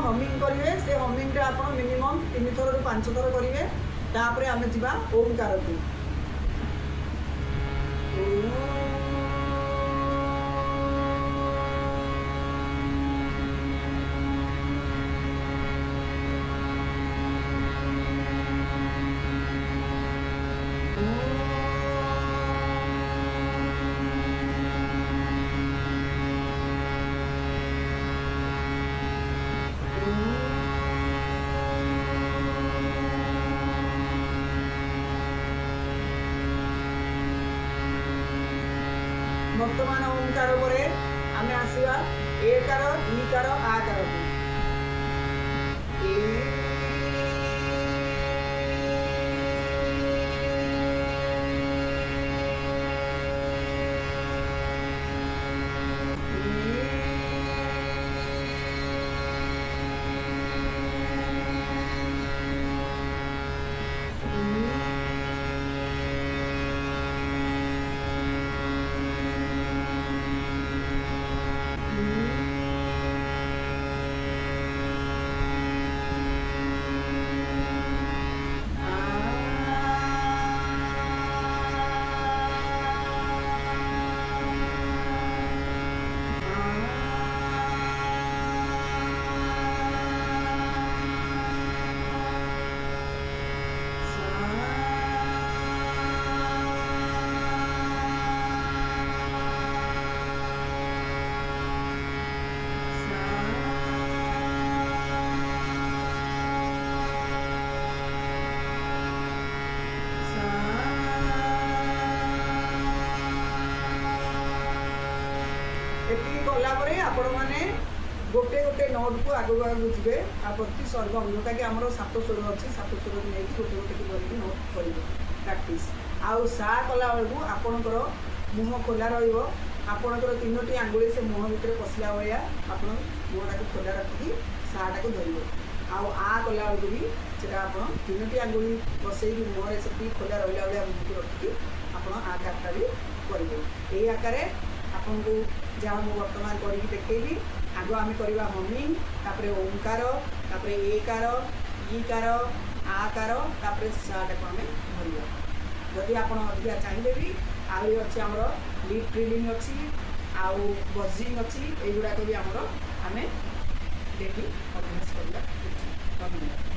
Humming करेंगे से humming आप मिनिमम 3 थर रु 5 थर करेंगे तापर आम जा ओंकार को बर्तमान ओंकार पर आम आसवा एकार इकार आकार एति गलापर आपण मैंने गोटे गोटे नोट को आगू आगू जी आ प्रति स्वर्गम जोटा कि आम 7 स्वर अच्छी 7 स्वर को नहीं गोटे गोटे करके नोट करेंगे प्राक्ट आउ सा कला बेलू आपणकर मुह खोला रपर 3टी आंगुली से मुह भितर पशिला भाया आप मुहटा को खोला रखिकी साटा को धरवे आउ आ कला बेलू भी सेटा आप 3टी आंगुली बसई मुहर से खोला रहा भाया मुह को रखिकी आप आकारटा भी करेंगे यही आकार आपन को जहाँ मुझे बर्तमान कर देखी आग आम करवा हमिंग तापर ओंकार तापर एकार इकार आकार तापर साटा को आम धरवा जदि आप अधिका चाहिए भी आहरी अच्छे आम लिप ट्रिलिंग अच्छी आउ बजिंग अच्छी युवाक भी आम देखी अभ्यास करवा।